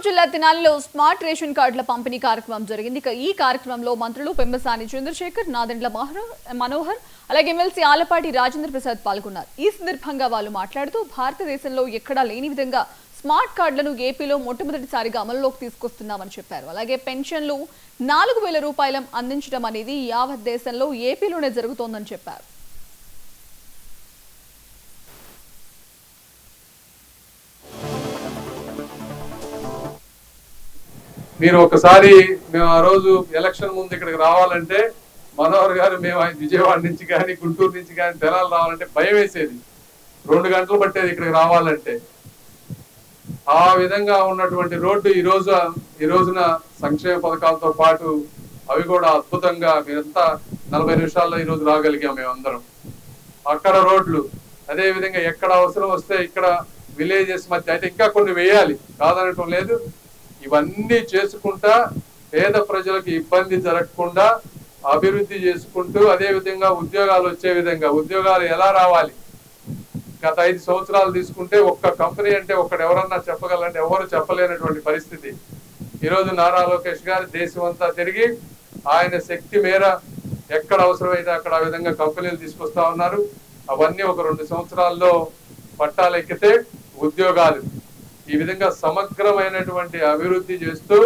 జిల్లా తెనాలిలో smart ration కార్డుల పంపిణీ కార్యక్రమం జరిగింది. ఈ కార్యక్రమంలో మంత్రులు పెంబసాని చంద్రశేఖర్, నాదెండ్ల మనోహర్, అలాగే ఎమ్మెల్సీ ఆలపాటి రాజేంద్ర ప్రసాద్ పాల్గొన్నారు. ఈ సందర్భంగా వాళ్ళు మాట్లాడుతూ భారతదేశంలో ఎక్కడా లేని విధంగా స్మార్ట్ కార్డులను ఏపీలో మొట్టమొదటిసారిగా అమలులోకి తీసుకొస్తున్నామని చెప్పారు. అలాగే పెన్షన్లు 4,000 రూపాయలు అందించడం అనేది యావత్ దేశంలో ఏపీలోనే జరుగుతోందని చెప్పారు. మీరు ఒకసారి మేము ఆ రోజు ఎలక్షన్ ముందు ఇక్కడికి రావాలంటే మనోహర్ గారు మేము విజయవాడ నుంచి కానీ గుంటూరు నుంచి కానీ తెనాలి రావాలంటే భయం వేసేది. 2 గంటలు పట్టేది ఇక్కడికి రావాలంటే. ఆ విధంగా ఉన్నటువంటి రోడ్డు ఈ రోజున సంక్షేమ పథకాలతో పాటు అవి కూడా అద్భుతంగా మీరంతా 40 నిమిషాల్లో ఈ రోజు రాగలిగాం మేమందరం. అక్కడ రోడ్లు అదే విధంగా ఎక్కడ అవసరం వస్తే ఇక్కడ విలేజెస్ మధ్య అయితే ఇంకా కొన్ని వేయాలి, కాదనటం లేదు. ఇవన్నీ చేసుకుంటా పేద ప్రజలకు ఇబ్బంది జరగకుండా అభివృద్ధి చేసుకుంటూ అదే విధంగా ఉద్యోగాలు వచ్చే విధంగా ఉద్యోగాలు ఎలా రావాలి. గత 5 సంవత్సరాలు తీసుకుంటే ఒక్క కంపెనీ అంటే ఎవరన్నా చెప్పగలంటే ఎవరు చెప్పలేనటువంటి పరిస్థితి. ఈరోజు నారా లోకేష్ గారు దేశం అంతా తిరిగి ఆయన శక్తి మేర ఎక్కడ అవసరమైతే అక్కడ ఆ విధంగా కంపెనీలు తీసుకొస్తా ఉన్నారు. అవన్నీ ఒక 2 సంవత్సరాల్లో పట్టాలెక్కితే ఉద్యోగాలు ఈ విధంగా సమగ్రమైనటువంటి అభివృద్ధి చేస్తూ